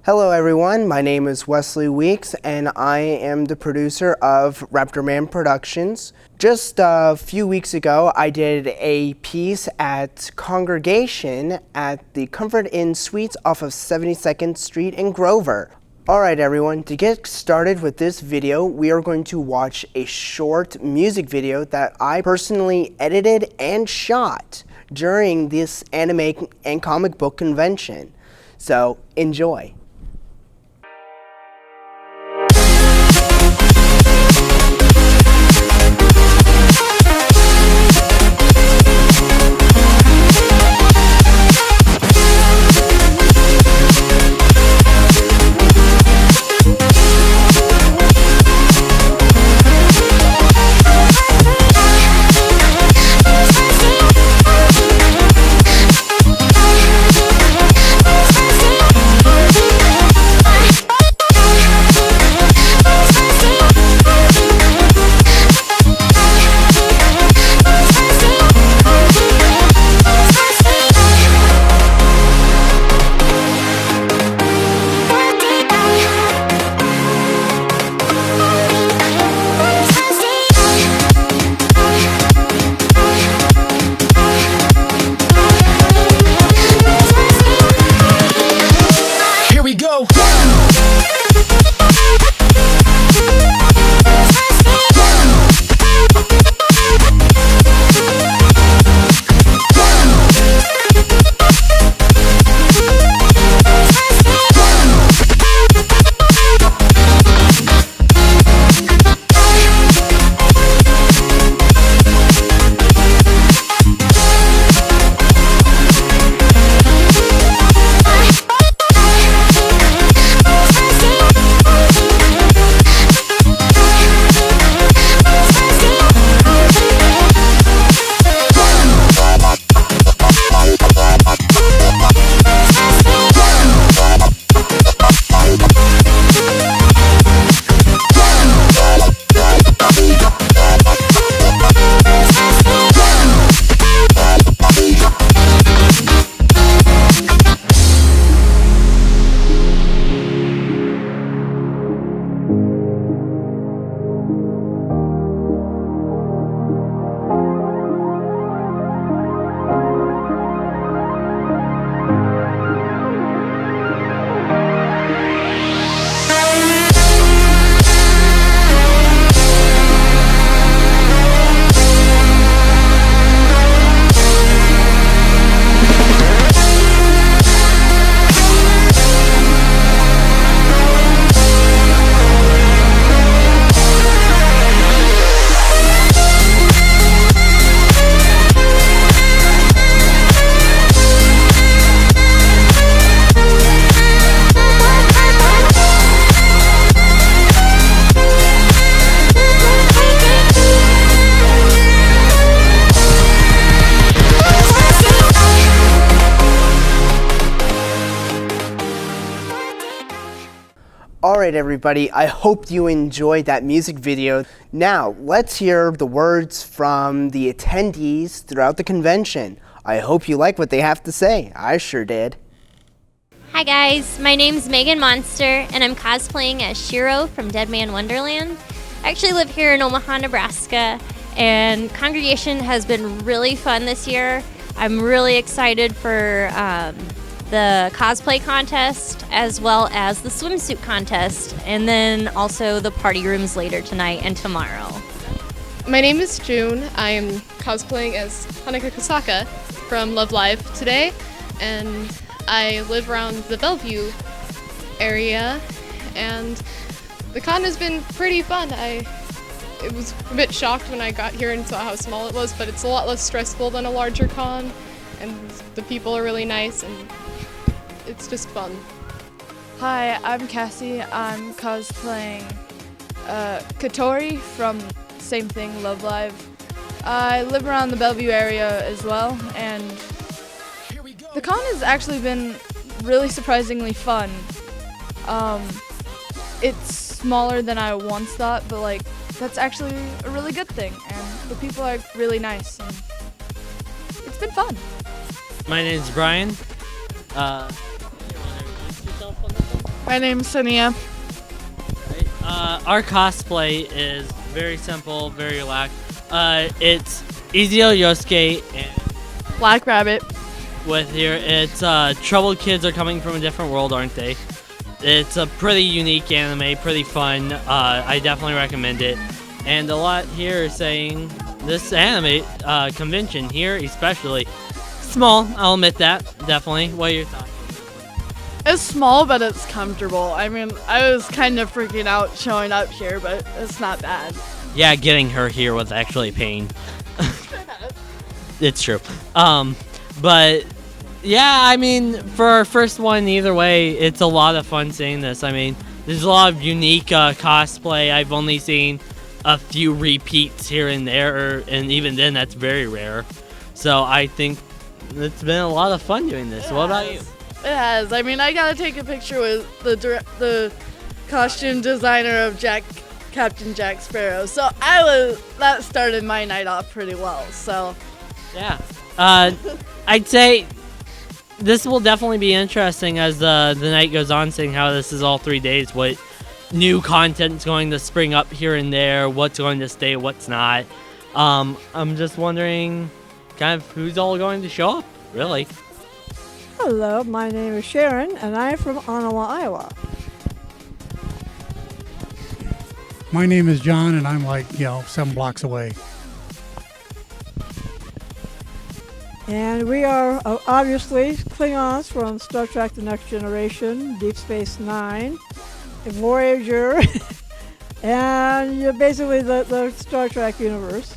Hello everyone, my name is Wesley Weeks and I am the producer of Raptor Man Productions. Just a few weeks ago I did a piece at Congregation at the Comfort Inn Suites off of 72nd Street in Grover. Alright everyone, to get started with this video, we are going to watch a short music video that I personally edited and shot during this anime and comic book convention. So, enjoy. Alright everybody, I hope you enjoyed that music video. Now, let's hear the words from the attendees throughout the convention. I hope you like what they have to say. I sure did. Hi guys, my name's Megan Monster and I'm cosplaying as Shiro from Dead Man Wonderland. I actually live here in Omaha, Nebraska, and Congregation has been really fun this year. I'm really excited for the cosplay contest as well as the swimsuit contest, and then also the party rooms later tonight and tomorrow. My name is June. I am cosplaying as Hanaka Kosaka from Love Live today, and I live around the Bellevue area, and the con has been pretty fun. I was a bit shocked when I got here and saw how small it was, but it's a lot less stressful than a larger con, and the people are really nice, and it's just fun. Hi, I'm Cassie. I'm cosplaying Katori from same thing, Love Live. I live around the Bellevue area as well, and the con has actually been really surprisingly fun. It's smaller than I once thought, but like that's actually a really good thing, and the people are really nice, and it's been fun. My name's Brian. You want to introduce yourself on this one? My name's Sania. Our cosplay is very simple, very relaxed. It's Ezio Yosuke, and Black Rabbit. with here, it's troubled kids are coming from a different world, aren't they? It's a pretty unique anime, pretty fun. I definitely recommend it. And a lot here is saying this anime convention here, especially small. I'll admit that, definitely. What are your thoughts? It's small, but it's comfortable. I mean, I was kind of freaking out showing up here, but it's not bad. Yeah, getting her here was actually a pain. It's true. But yeah, I mean, for our first one, either way, it's a lot of fun seeing this. I mean, there's a lot of unique cosplay. I've only seen a few repeats here and there, and even then, that's very rare. So I think it's been a lot of fun doing this. What about you? It has. I mean, I gotta take a picture with the costume designer of Captain Jack Sparrow. So that started my night off pretty well. So Yeah. I'd say this will definitely be interesting as the night goes on, seeing how this is all 3 days, what new content's going to spring up here and there, what's going to stay, what's not. I'm just wondering kind of who's all going to show up, really. Hello, my name is Sharon, and I'm from Ottawa, Iowa. My name is John, and I'm like, 7 blocks away. And we are obviously Klingons from Star Trek The Next Generation, Deep Space Nine, Voyager, and basically the Star Trek universe.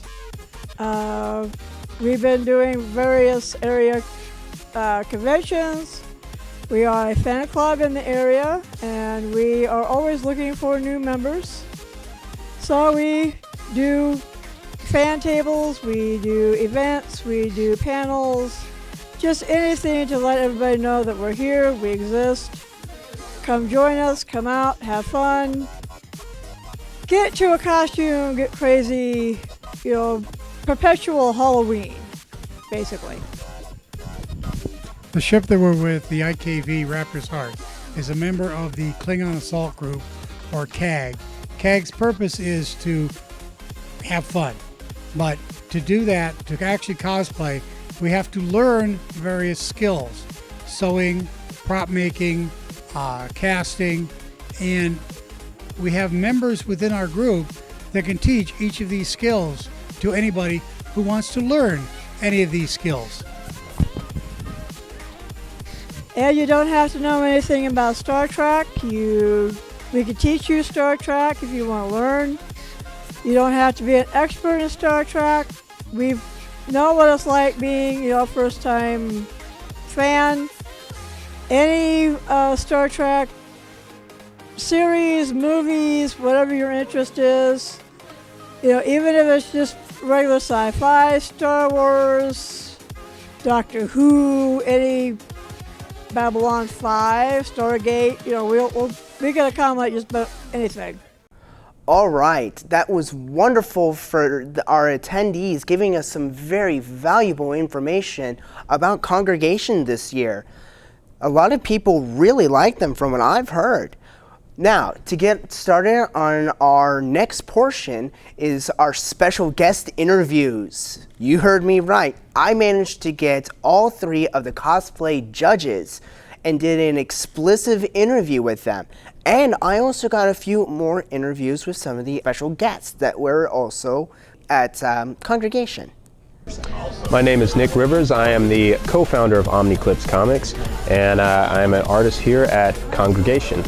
We've been doing various area conventions. We are a fan club in the area, and we are always looking for new members. So we do fan tables, we do events, we do panels, just anything to let everybody know that we're here, we exist. Come join us, come out, have fun, get into a costume, get crazy, perpetual Halloween, basically. The ship that we're with, the IKV Raptor's Heart, is a member of the Klingon Assault Group, or CAG. CAG's purpose is to have fun. But to do that, to actually cosplay, we have to learn various skills. Sewing, prop making, casting, and we have members within our group that can teach each of these skills to anybody who wants to learn any of these skills. And you don't have to know anything about Star Trek. We can teach you Star Trek if you want to learn. You don't have to be an expert in Star Trek. We know what it's like being, first-time fan. Any Star Trek series, movies, whatever your interest is. Even if it's just regular sci-fi, Star Wars, Doctor Who, any Babylon 5, Stargate, we can accommodate just about anything. All right, that was wonderful for our attendees, giving us some very valuable information about Congregation this year. A lot of people really like them from what I've heard. Now, to get started on our next portion is our special guest interviews. You heard me right. I managed to get all 3 of the cosplay judges and did an explicit interview with them. And I also got a few more interviews with some of the special guests that were also at Congregation. My name is Nick Rivers. I am the co-founder of Omniclips Comics, and I am an artist here at Congregation.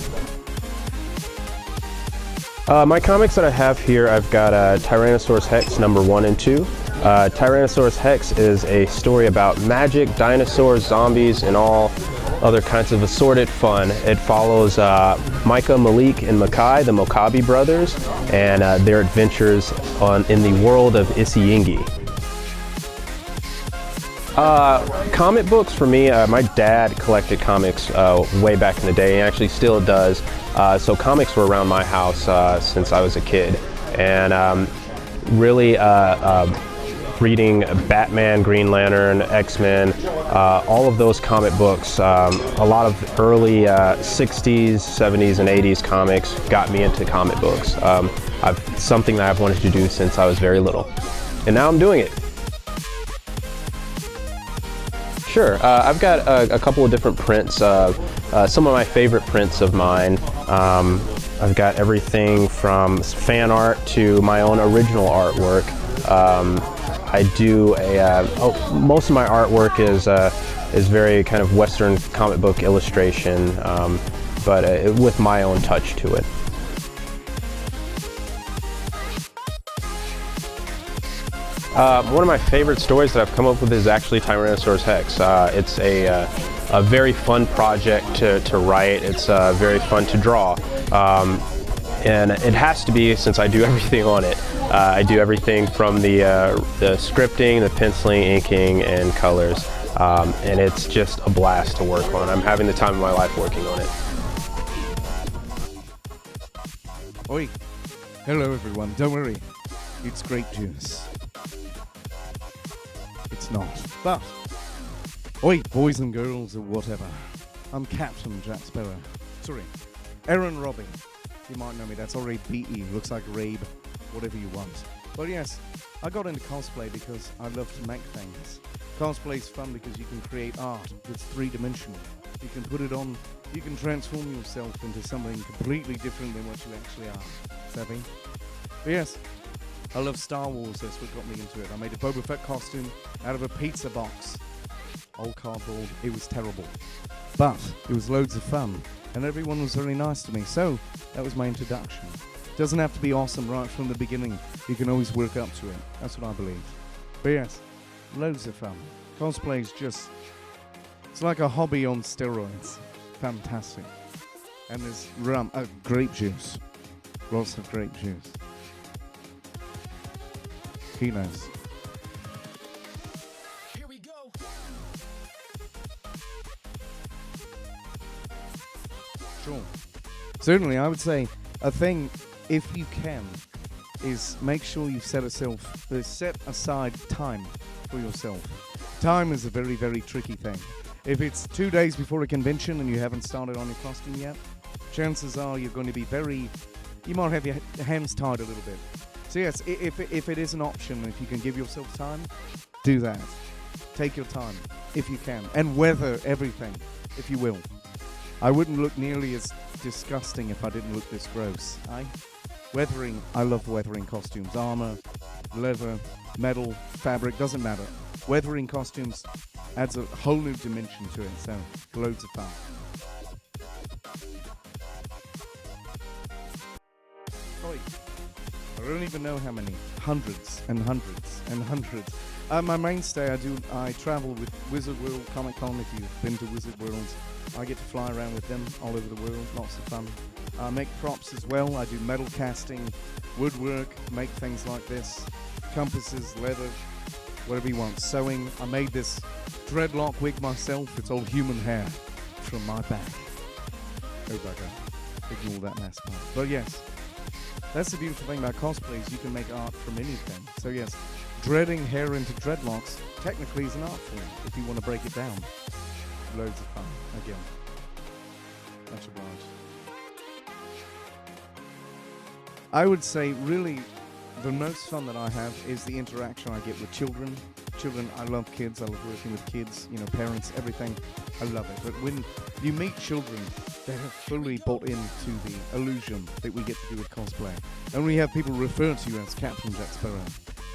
My comics that I have here, I've got Tyrannosaurus Hex number 1 and 2. Tyrannosaurus Hex is a story about magic, dinosaurs, zombies, and all other kinds of assorted fun. It follows Micah, Malik, and Makai, the Mokabi brothers, and their adventures in the world of Isiyingi. Comic books for me, my dad collected comics way back in the day, and actually still does. So comics were around my house since I was a kid, and really reading Batman, Green Lantern, X-Men, all of those comic books. A lot of early 60s, 70s, and 80s comics got me into comic books. Something that I've wanted to do since I was very little. And now I'm doing it. Sure, I've got a couple of different prints, some of my favorite prints of mine. I've got everything from fan art to my own original artwork. I do most of my artwork is very kind of Western comic book illustration, but with my own touch to it. One of my favorite stories that I've come up with is actually Tyrannosaurus Rex. It's a very fun project to write. It's very fun to draw. And it has to be, since I do everything on it. I do everything from the scripting, the penciling, inking, and colors. And it's just a blast to work on. I'm having the time of my life working on it. Oi. Hello everyone, don't worry. It's grape juice. It's not. But, oi, boys and girls or whatever. I'm Captain Jack Sparrow. Sorry, Aaron Robbie. You might know me, that's already B.E. Looks like Rabe, whatever you want. But yes, I got into cosplay because I love to make things. Cosplay's fun because you can create art that's three-dimensional. You can put it on, you can transform yourself into something completely different than what you actually are. Savvy? But yes, I love Star Wars, that's what got me into it. I made a Boba Fett costume out of a pizza box. Old cardboard, it was terrible. But it was loads of fun, and everyone was very nice to me, so that was my introduction. Doesn't have to be awesome right from the beginning, you can always work up to it. That's what I believe. But yes, loads of fun. Cosplay is just, it's like a hobby on steroids. Fantastic. And there's rum, grape juice. Lots of grape juice. He knows. Here we go. Sure. Certainly, I would say a thing, if you can, is make sure you set aside time for yourself. Time is a very, very tricky thing. If it's 2 days before a convention and you haven't started on your costume yet, chances are you're going to be you might have your hands tied a little bit. So yes, if it is an option, if you can give yourself time, do that. Take your time, if you can, and weather everything, if you will. I wouldn't look nearly as disgusting if I didn't look this gross. Weathering, I love weathering costumes. Armor, leather, metal, fabric, doesn't matter. Weathering costumes adds a whole new dimension to it, so loads of fun. I don't even know how many. Hundreds and hundreds and hundreds. My mainstay, I travel with Wizard World Comic Con. If you've been to Wizard World, I get to fly around with them all over the world. Lots of fun. I make props as well. I do metal casting, woodwork, make things like this. Compasses, leather, whatever you want. Sewing. I made this dreadlock wig myself. It's all human hair from my back. Oh bugger. Ignore that last part. But yes. That's the beautiful thing about cosplay is you can make art from anything. So yes, dreading hair into dreadlocks technically is an art form if you want to break it down. Loads of fun, again. Much obliged. I would say really the most fun that I have is the interaction I get with children. I love kids, I love working with kids, parents, everything. I love it. But when you meet children, they have fully bought into the illusion that we get to do with cosplay. And we have people refer to you as Captain Jack Sparrow.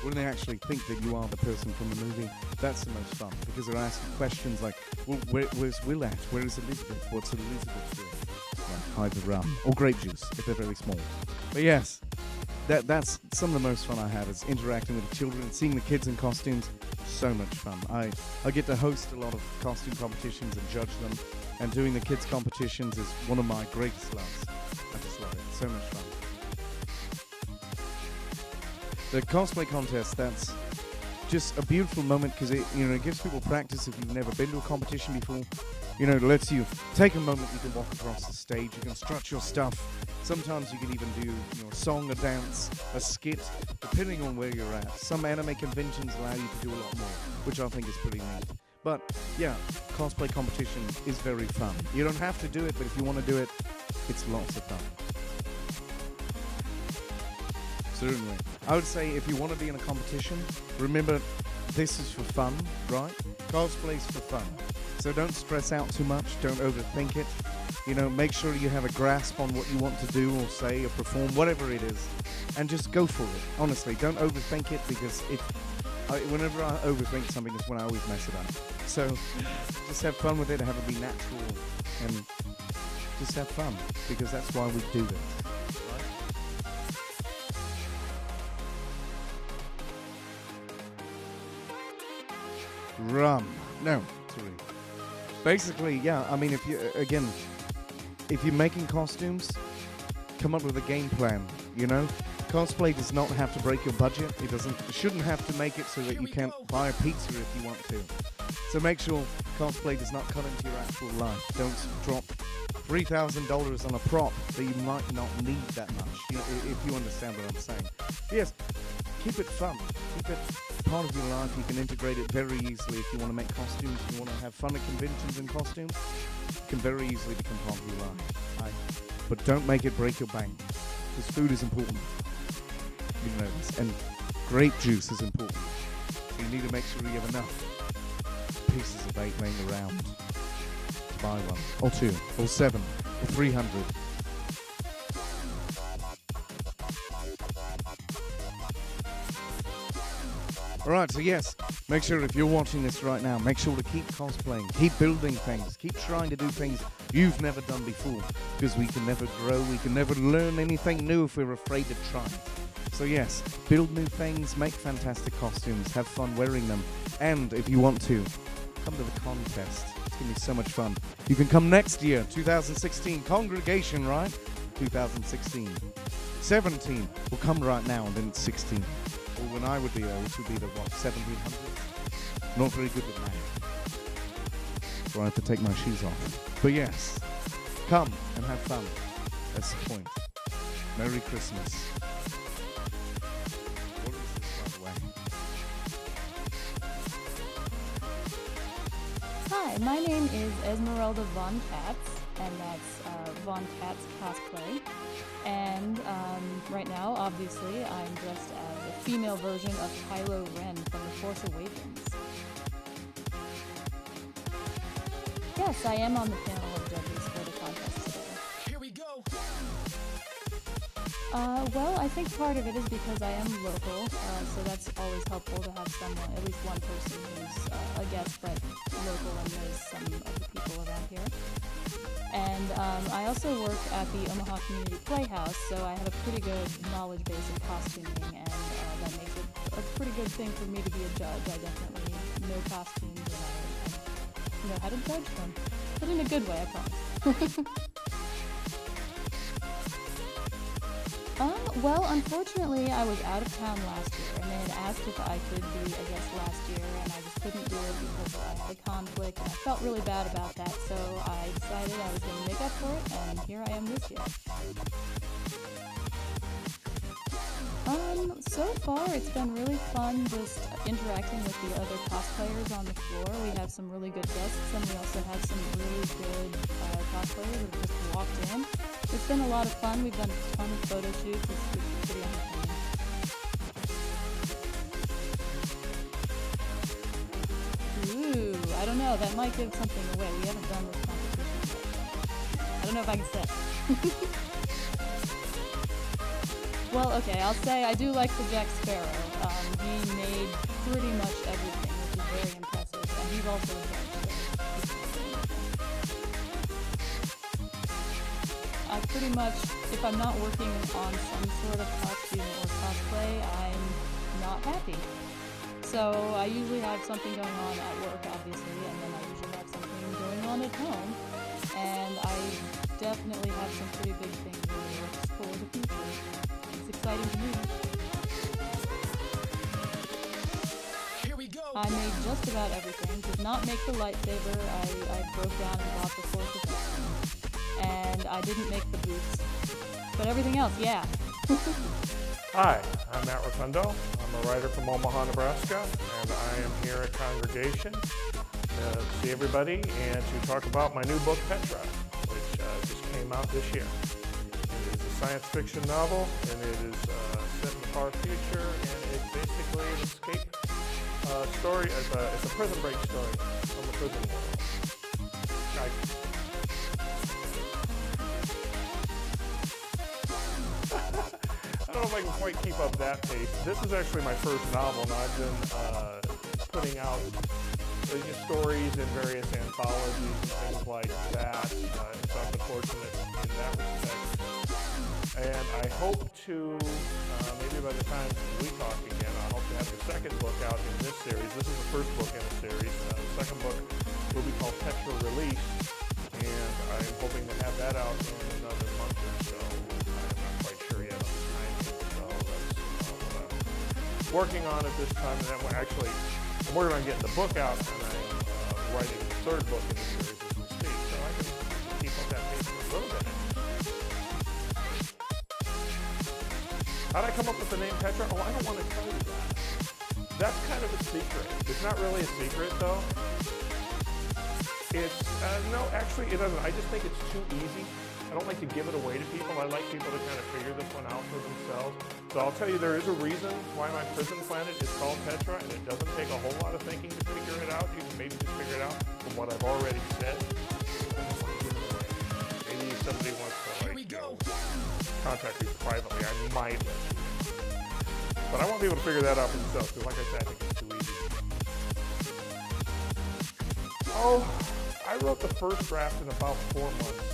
When they actually think that you are the person from the movie, that's the most fun. Because they're asking questions like, well, where's Will at? Where is Elizabeth? What's Elizabeth doing? Like, hide the rum. Or grape juice, if they're very small. But yes, that's some of the most fun I have is interacting with the children, seeing the kids in costumes. So much fun. I get to host a lot of costume competitions and judge them, and doing the kids competitions is one of my greatest loves. I just love it. So much fun. The cosplay contest, that's just a beautiful moment because it gives people practice if you've never been to a competition before. You know, it lets you take a moment, you can walk across the stage, you can strut your stuff. Sometimes you can even do, a song, a dance, a skit, depending on where you're at. Some anime conventions allow you to do a lot more, which I think is pretty neat. But, yeah, cosplay competition is very fun. You don't have to do it, but if you want to do it, it's lots of fun. Certainly. I would say if you want to be in a competition, remember, this is for fun, right? Cosplay's for fun. So don't stress out too much, don't overthink it. Make sure you have a grasp on what you want to do or say or perform, whatever it is, and just go for it. Honestly, don't overthink it, because whenever I overthink something, it's when I always mess it up. So just have fun with it, have it be natural, and just have fun, because that's why we do this. Rum. No, sorry. Basically, yeah, I mean, if you're making costumes, come up with a game plan, Cosplay does not have to break your budget. It shouldn't have to make it so that you can't buy a pizza if you want to. So make sure cosplay does not cut into your actual life. Don't drop $3,000 on a prop that you might not need that much, if you understand what I'm saying. Yes, keep it fun. Keep it part of your life. You can integrate it very easily if you want to make costumes, if you want to have fun at conventions in costumes. It can very easily become part of your life. But don't make it break your bank, because food is important. You know this. And grape juice is important. So you need to make sure you have enough pieces of bait laying around to buy one, or two, or 7, or 300. Alright, so yes, make sure if you're watching this right now, make sure to keep cosplaying, keep building things, keep trying to do things you've never done before, because we can never grow, we can never learn anything new if we're afraid to try. So yes, build new things, make fantastic costumes, have fun wearing them, and if you want to, come to the contest. It's going to be so much fun. You can come next year, 2016, congregation, right? 2016. 17 will come right now, and then it's 16. Or when I would be there, which would be the, 1700s? Not very good with math. So I have to take my shoes off. But yes, come and have fun. That's the point. Merry Christmas. What is this, by the way? Hi, my name is Esmeralda Von Katz, and that's Von Katz Cosplay. And right now, obviously, I'm dressed as a female version of Kylo Ren from The Force Awakens. Yes, I am on the panel of judges for the contest today. Here we go. Well, I think part of it is because I am local, so that's always helpful to have someone, at least one person who's a guest but local and knows some of the people around here. And I also work at the Omaha Community Playhouse, so I have a pretty good knowledge base in costuming, and that makes it a pretty good thing for me to be a judge. I definitely know costumes, and I know how to judge them, but in a good way, I promise. Well, unfortunately, I was out of town last year, and they had asked if I could be a guest last year, and I just couldn't do it because I had a conflict, and I felt really bad about that, so I decided I was going to make up for it, and here I am this year. So far, it's been really fun just interacting with the other cosplayers on the floor. We have some really good guests, and we also have some really good cosplayers who just walked in. It's been a lot of fun. We've done a ton of photo shoots. It's pretty entertaining. Ooh, I don't know. That might give something away. We haven't done this competition yet. I don't know if I can say. Well, okay, I'll say I do like the Jack Sparrow. He made pretty much everything, which is very impressive, and he's also a judge. I pretty much, if I'm not working on some sort of costume or cosplay, I'm not happy. So I usually have something going on at work, obviously, and then I usually have something going on at home, and I definitely have some pretty big things in the works for the future. It's exciting to me. Here we go. I made just about everything, did not make the lightsaber. I broke down and bought the Force Effects one. And I didn't make the boots. But everything else, yeah. Hi, I'm Matt Rotundo. I'm a writer from Omaha, Nebraska, and I am here at Congregation to see everybody and to talk about my new book, Petra, which just came out this year. It is a science fiction novel, and it is set in the far future, and it's basically an escape story. It's a prison break story from the prison world. I don't know if I can quite keep up that pace. This is actually my first novel. Now I've been putting out stories in various anthologies and things like that. So I'm fortunate in that respect. And I hope to, maybe by the time we talk again, I hope to have the second book out in this series. This is the first book in a series. The second book will be called Petra Released, and I'm hoping to have that out in another month or so. I'm not quite sure yet on the timing, so that's what I'm working on at this time. And then I'm working on getting the book out, and I'm writing the third book in the series as we speak, so I can keep up that pace a little bit. How'd I come up with the name Petra? Oh, I don't want to tell you that. That's kind of a secret. It's not really a secret, though. It's, no, actually, it doesn't. I just think it's too easy. I don't like to give it away to people. I like people to kind of figure this one out for themselves. So I'll tell you, there is a reason why my prison planet is called Petra, and it doesn't take a whole lot of thinking to figure it out. You can maybe just figure it out from what I've already said. Maybe somebody wants to, contact me privately. I might let you. But I want people to figure that out for themselves, because like I said, I think it's too easy. Oh, I wrote the first draft in about 4 months.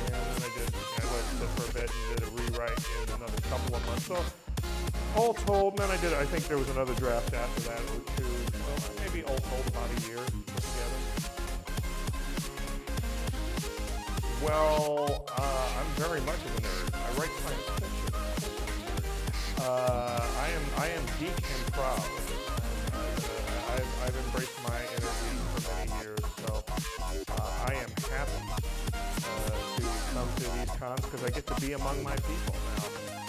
And then I let it sit for a bit and did a rewrite in another couple of months. So all told, and then I think there was another draft after that or two. So maybe all told about a year put together. Well, I'm very much of a nerd. I write science fiction. I am geek and proud. I've embraced my energy for many years, so I am happy to come to these cons because I get to be among my people now.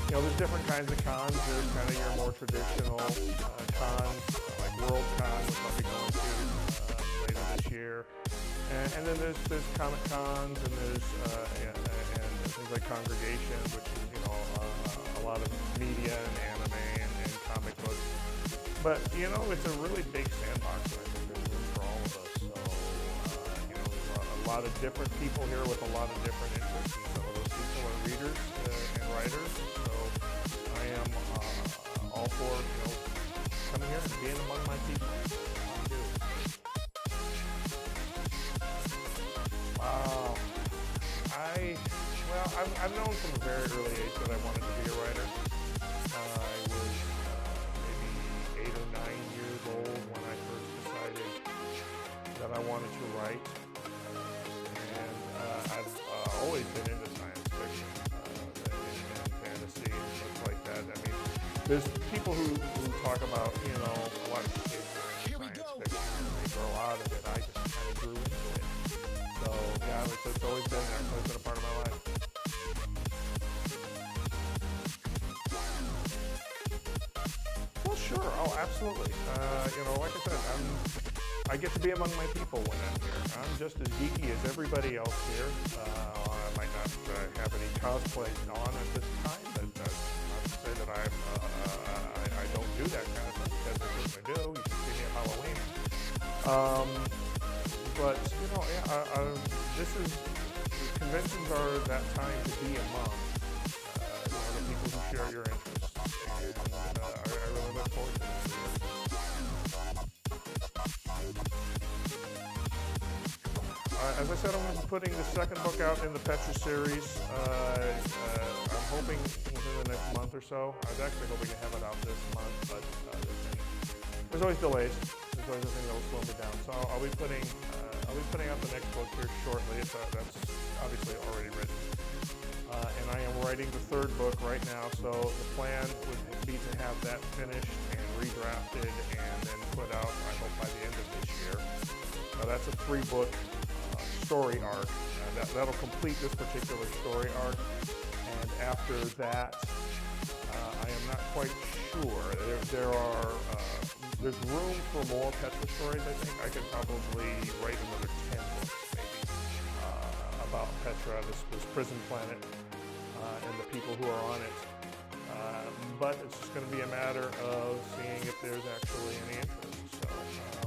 You know, there's different kinds of cons. There's kind of your more traditional cons, like World Con, which I'll be going to later this year. And then there's Comic Cons, and there's and things like Congregation, which is, you know, a lot of media and anime and comic books. But, you know, it's a really big sandbox, and I think there's room for all of us. So, you know, there's a lot of different people here with a lot of different interests, and some of those people are readers and writers. So I am all for, you know, coming here and being among my people. Wow. I've known from a very early age that I wanted to be a writer. I was maybe 8 or 9 years old when I first decided that I wanted to write. And I've always been into science fiction and fantasy and stuff like that. I mean, there's people who talk about, you know, a lot of kids are into science fiction and they grow out of it. I just kind of grew into it. So, yeah, it's always been there. It's always been a part of my life. Well, sure. Oh, absolutely. You know, like I said, I get to be among my people when I'm here. I'm just as geeky as everybody else here. I might not have any cosplay on at this time, but that's not to say that I don't do that kind of thing, because I certainly do. You can see me at Halloween. But, you know, yeah, conventions are that time to be among you know, the people who share your interests, and I really look forward to this. As I said, I'm going to be putting the second book out in the Petra series. I'm hoping within the next month or so. I was actually hoping to have it out this month, but there's always delays. There's always a thing that will slow me down. So I'll be putting out the next book here shortly. That's obviously already written. And I am writing the third book right now. So the plan would be to have that finished and redrafted and then put out, I hope, by the end of this year. That's a 3-book story arc. That'll complete this particular story arc. And after that, I am not quite sure. There's room for more Petra stories, I think. I could probably write another 10 books, maybe, about Petra, this prison planet, and the people who are on it. But it's just going to be a matter of seeing if there's actually any interest. So,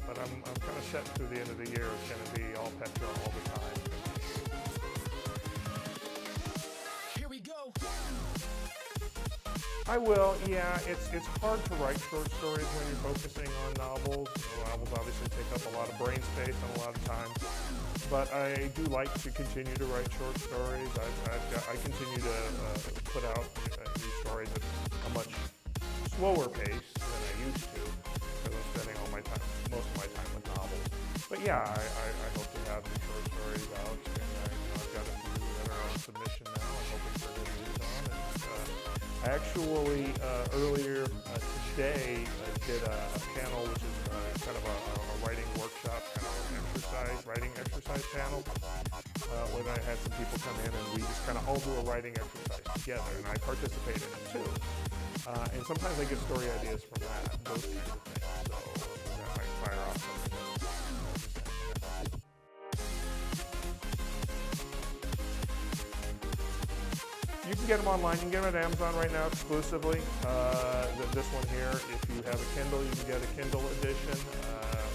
but I'm kind of set through the end of the year. It's going to be all Petra all the time. Here we go. I will, yeah. It's hard to write short stories when you're focusing on novels. Novels obviously take up a lot of brain space and a lot of time. But I do like to continue to write short stories. I continue to put out these stories at a much slower pace than I used to, because I'm spending most of my time with novels. But yeah, I hope to have the short stories out, and I've got a few that are on submission now. I'm hoping for good news on. And I actually earlier today did a panel, which is kind of a writing workshop, kind of an writing exercise panel, where I had some people come in and we just kind of all do a writing exercise together, and I participate in it too. And sometimes I get story ideas from that, those kinds of things, so that might fire off something. You can get them online. You can get them at Amazon right now exclusively. This one here, if you have a Kindle, you can get a Kindle edition,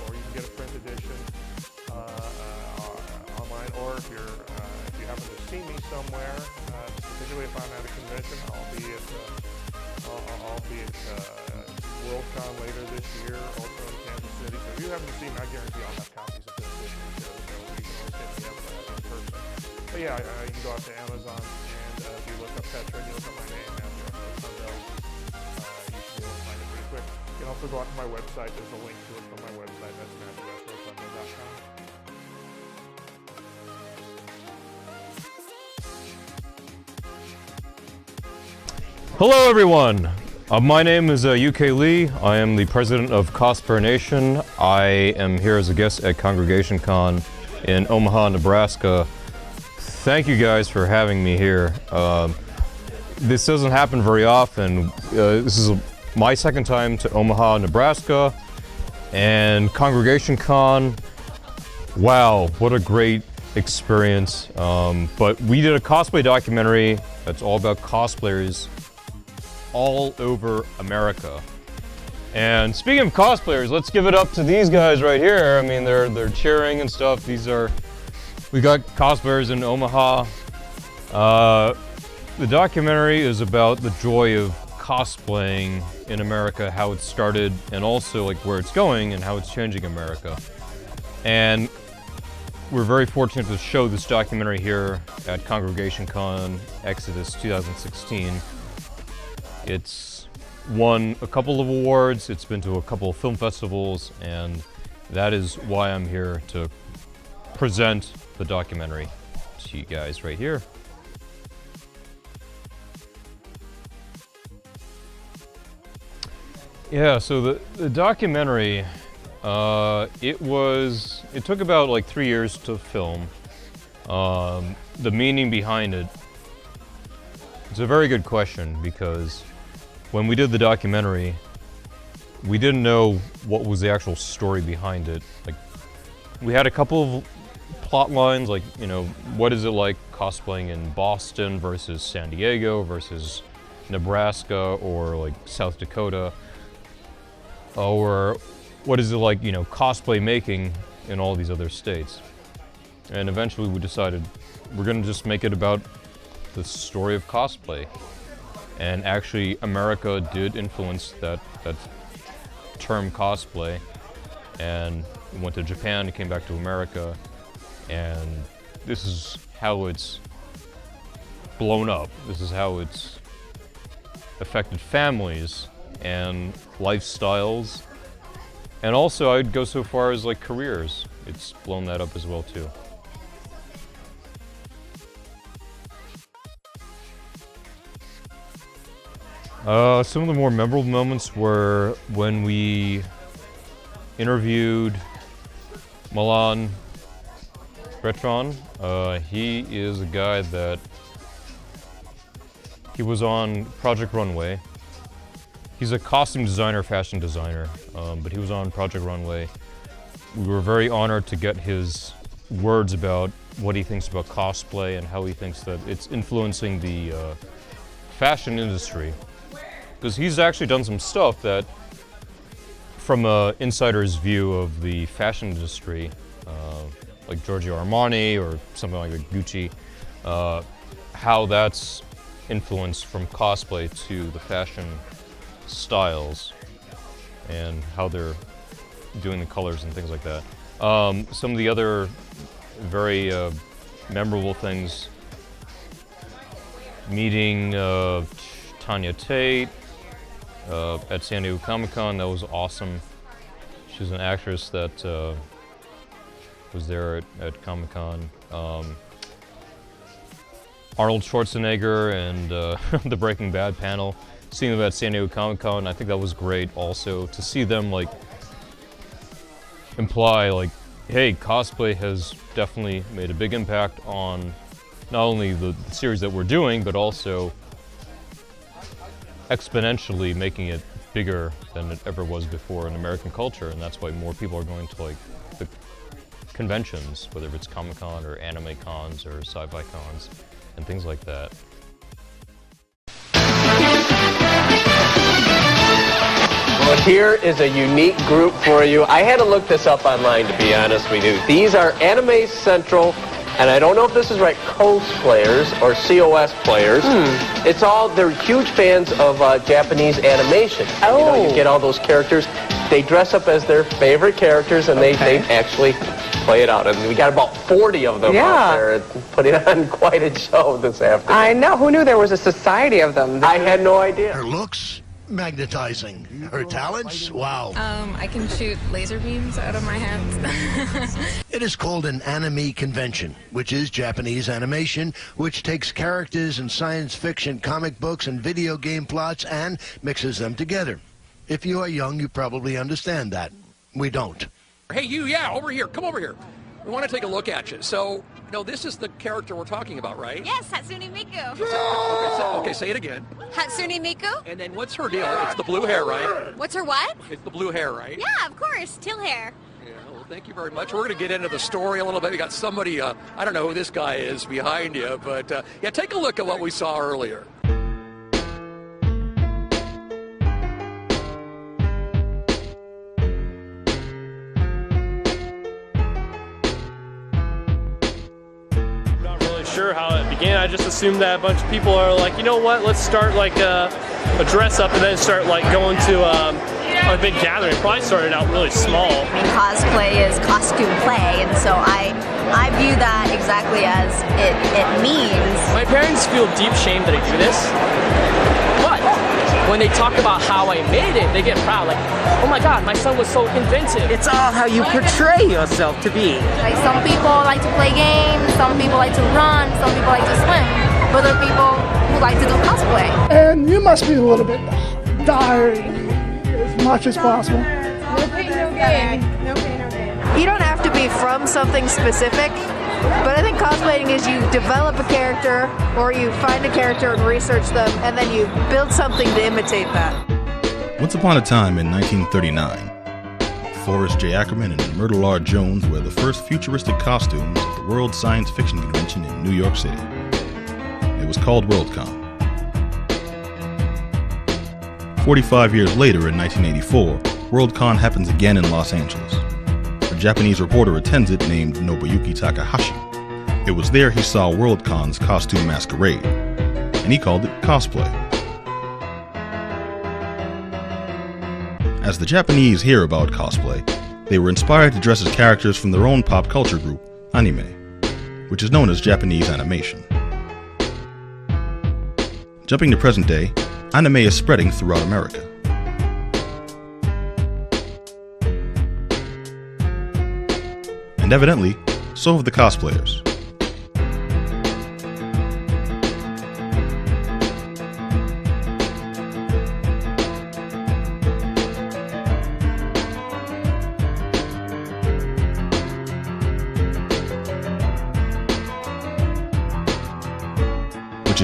or you can get a print edition online. Or if you happen to see me somewhere, particularly if I'm at a convention, I'll be at Worldcon later this year, also in Kansas City. So if you happen to see me, I guarantee I'll have copies of this with me too. So you can always hit me up in person. But yeah, you can go out to Amazon. If you look up Petra and you look up my name, Matthew Sundell, you should be able to find it pretty quick. You can also go out to my website. There's a link to it from my website. That's MatthewSundell.com. Hello everyone, my name is UK Lee. I am the president of Cosplay Nation. I am here as a guest at Congregation Con in Omaha, Nebraska. Thank you guys for having me here. This doesn't happen very often. This is my second time to Omaha, Nebraska, and Congregation Con. Wow, what a great experience. But we did a cosplay documentary that's all about cosplayers all over America. And speaking of cosplayers, let's give it up to these guys right here. I mean, they're cheering and stuff. We got cosplayers in Omaha. The documentary is about the joy of cosplaying in America, how it started, and also like where it's going and how it's changing America. And we're very fortunate to show this documentary here at Congregation Con Exodus 2016. It's won a couple of awards, it's been to a couple of film festivals, and that is why I'm here to present the documentary to you guys right here. Yeah, so the documentary, it took about like 3 years to film. The meaning behind it, it's a very good question, because when we did the documentary, we didn't know what was the actual story behind it. Like, we had a couple of plot lines, like, you know, what is it like cosplaying in Boston versus San Diego versus Nebraska or like South Dakota, or what is it like, you know, cosplay making in all these other states. And eventually we decided we're gonna just make it about the story of cosplay. And actually America did influence that term cosplay, and we went to Japan and came back to America, and this is how it's blown up. This is how it's affected families and lifestyles, and also I'd go so far as like careers. It's blown that up as well too. Some of the more memorable moments were when we interviewed Milan Petra. He is a guy that he was on Project Runway. He's a costume designer, fashion designer, but he was on Project Runway. We were very honored to get his words about what he thinks about cosplay and how he thinks that it's influencing the fashion industry. Because he's actually done some stuff that, from an insider's view of the fashion industry, like Giorgio Armani or something like Gucci, how that's influenced from cosplay to the fashion styles and how they're doing the colors and things like that. Some of the other very memorable things, meeting Tanya Tate at San Diego Comic-Con. That was awesome. She's an actress that was there at Comic-Con. Arnold Schwarzenegger and the Breaking Bad panel, seeing them at San Diego Comic-Con, I think that was great also to see them like imply like, hey, cosplay has definitely made a big impact on not only the series that we're doing, but also exponentially making it bigger than it ever was before in American culture, and that's why more people are going to like the conventions, whether it's Comic-Con or anime cons or sci-fi cons and things like that. Well, here is a unique group for you. I had to look this up online, to be honest with you. These are Anime Central, and I don't know if this is right, cosplayers or COS players. It's all, they're huge fans of Japanese animation. Oh. You know, you get all those characters. They dress up as their favorite characters, and they actually play it out. And we got about 40 of them out there putting on quite a show this afternoon. I know. Who knew there was a society of them? I had no idea. Her looks, magnetizing. Her talents, wow. I can shoot laser beams out of my hands. It is called an anime convention, which is Japanese animation, which takes characters in science fiction, comic books, and video game plots and mixes them together. If you are young, you probably understand that. We don't. Hey, you, yeah, over here. Come over here. We want to take a look at you. So, this is the character we're talking about, right? Yes, Hatsune Miku. Okay, say it again. Hatsune Miku? And then what's her deal? It's the blue hair, right? What's her what? It's the blue hair, right? Yeah, of course. Teal hair. Yeah, well, thank you very much. We're going to get into the story a little bit. We got somebody, I don't know who this guy is behind you, but yeah, take a look at what we saw earlier. Sure how it began. I just assumed that a bunch of people are like, you know what, let's start like a dress up and then start like going to a big gathering. Probably started out really small. I mean, cosplay is costume play, and so I view that exactly as it means. My parents feel deep shame that I do this, but when they talk about how I made it, they get proud. Like, oh my God, my son was so inventive. It's all how you portray yourself to be. Like, some people like to play games, some people like to run, some people like to swim, but there are people who like to do cosplay. And you must be a little bit dire as much as possible. No pain, no gain. No pain, no gain. You don't have to be from something specific, but I think cosplaying is you develop a character or you find a character and research them and then you build something to imitate that. Once upon a time in 1939, Forrest J. Ackerman and Myrtle R. Jones were the first futuristic costumes at the World Science Fiction Convention in New York City. It was called Worldcon. 45 years later in 1984, Worldcon happens again in Los Angeles. A Japanese reporter attends it named Nobuyuki Takahashi. It was there he saw Worldcon's costume masquerade, and he called it cosplay. As the Japanese hear about cosplay, they were inspired to dress as characters from their own pop culture group, anime, which is known as Japanese animation. Jumping to present day, anime is spreading throughout America. And evidently, so have the cosplayers.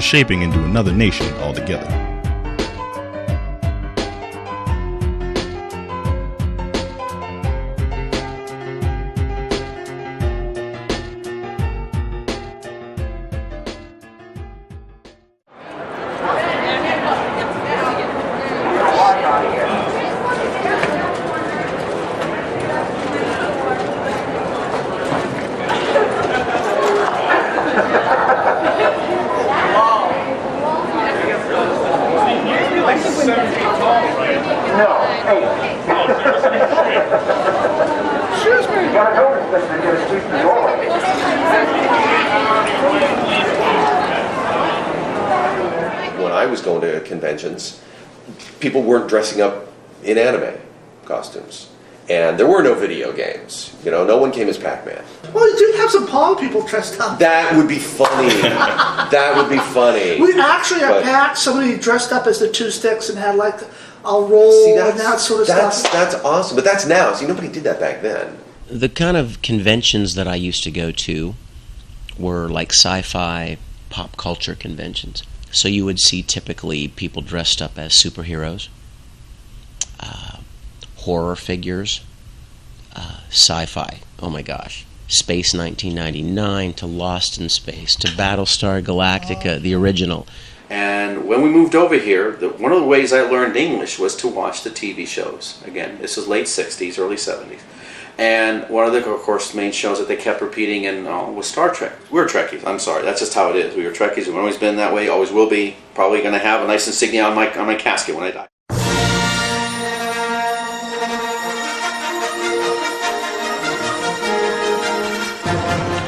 shaping into another nation altogether. When I was going to conventions, people weren't dressing up in anime costumes. And there were no video games. You know, no one came as Pac-Man. Well, you did have some Paul people dressed up. That would be funny. That would be funny. We actually at PAX, somebody dressed up as the Two Sticks and had like a roll and that sort of stuff. That's awesome. But that's now. See, nobody did that back then. The kind of conventions that I used to go to were like sci-fi pop culture conventions. So you would see typically people dressed up as superheroes, horror figures, sci-fi, oh my gosh, Space 1999 to Lost in Space to Battlestar Galactica, the original. And when we moved over here, one of the ways I learned English was to watch the TV shows. Again, this was late 60s, early 70s. And one of the, of course, main shows that they kept repeating was Star Trek. We were Trekkies. I'm sorry, that's just how it is. We were Trekkies. We've always been that way. Always will be. Probably going to have a nice insignia on my casket when I die.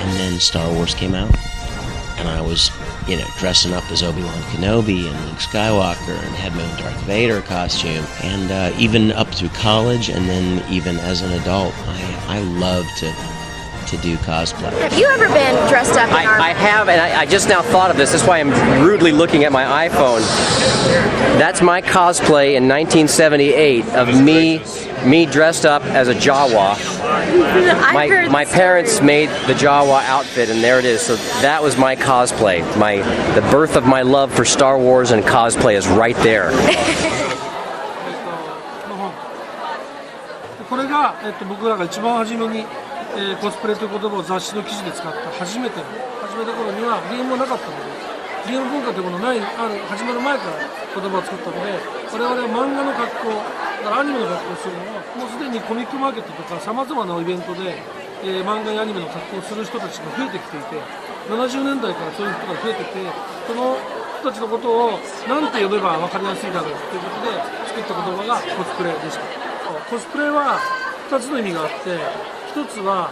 And then Star Wars came out, and I was, dressing up as Obi-Wan Kenobi and Luke Skywalker and had my own Darth Vader costume. And even up through college and then even as an adult, I love to do cosplay. Have you ever been dressed up in I have, and I just now thought of this. That's why I'm rudely looking at my iPhone. That's my cosplay in 1978 of me dressed up as a Jawa. My parents made the Jawa outfit, and there it is. So that was my cosplay. The birth of my love for Star Wars and cosplay is right there. これが、僕らが一番初めに、コスプレという言葉を雑誌の記事で使った初めての頃にはゲームはなかったので、ゲーム文化というものない始まる前から言葉を作ったので、我々は漫画の格好だからアニメの格好をするのはもうすでにコミックマーケットとかさまざまなイベントで、漫画やアニメの格好をする人たちが増えてきていて、70年代からそういう人が増えてて、その人たちのことを何て呼べば分かりやすいだろうということで作った言葉がコスプレでした。コスプレは2つの意味があって、1つは、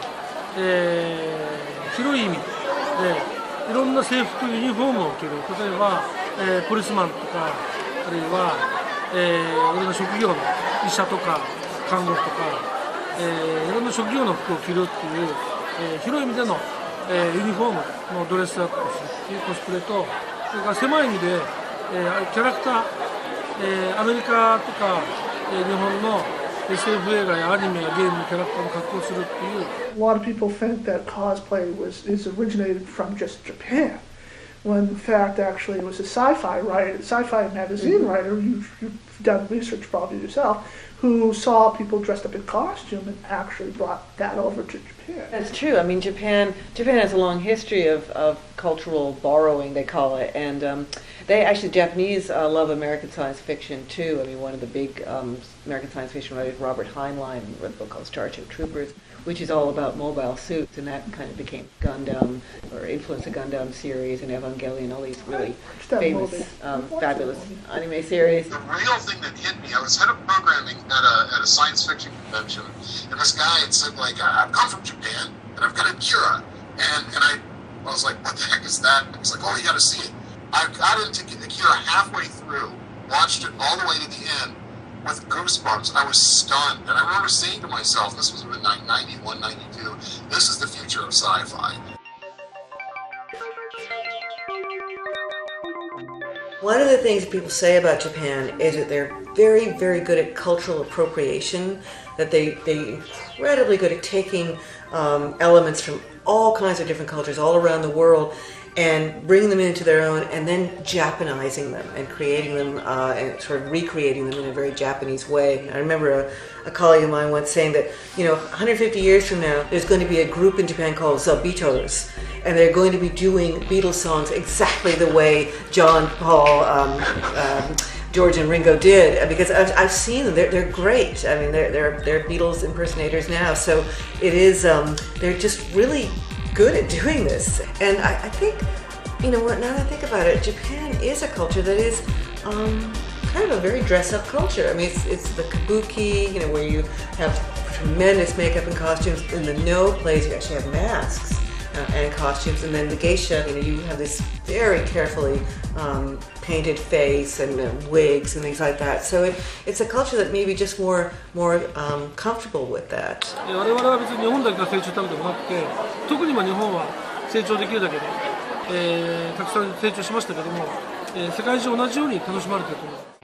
広い意味でいろんな制服ユニフォームを着る、例えば、ポリスマンとかあるいは、いろんな職業の医者とか看護師とか、いろんな職業の服を着るっていう、広い意味での、ユニフォームのドレスアップをするっていうコスプレと、それから狭い意味で、キャラクター、アメリカとか、日本のSF 映画やアニメやゲームのキャラクターの格好をするっていう。A lot of people think that cosplay is originated from just Japan, when in fact actually it was a sci-fi writer, sci-fi magazine writer, you've done research probably yourself, who saw people dressed up in costume and actually brought that over to Japan. That's true. I mean, Japan has a long history of cultural borrowing, they call it, and the Japanese love American science fiction too. I mean, one of the big American science fiction writers, Robert Heinlein, wrote a book called Starship Troopers, which is all about mobile suits, and that kind of became Gundam, or influenced the Gundam series and Evangelion, all these really famous, fabulous anime series. The real thing that hit me, I was head of programming at a science fiction convention, and this guy had said, like, I've come from Japan, and I've got Akira, and I was like, what the heck is that? He's like, oh, you gotta see it. I got into Akira halfway through, watched it all the way to the end, with goosebumps. I was stunned, and I remember saying to myself, this was in 91, 92, this is the future of sci-fi. One of the things that people say about Japan is that they're very, very good at cultural appropriation, that they're incredibly good at taking elements from all kinds of different cultures all around the world and bringing them into their own, and then Japanizing them and creating them and sort of recreating them in a very Japanese way. I remember a colleague of mine once saying that, 150 years from now, there's going to be a group in Japan called the Beatles, and they're going to be doing Beatles songs exactly the way John, Paul, George and Ringo did, because I've seen them. They're great. I mean, they're Beatles impersonators now. So it is. They're just really good at doing this. And I think, now that I think about it, Japan is a culture that is kind of a very dress-up culture. I mean, it's the kabuki, where you have tremendous makeup and costumes. In the No plays, you actually have masks and costumes, and then the geisha, you have this very carefully painted face and wigs and things like that. So it's a culture that maybe just more comfortable with that. 我々は別に日本だけが成長したわけでもなくて、特に日本は成長できるだけで、たくさん成長しましたけども、世界中同じように楽しまれていると思います。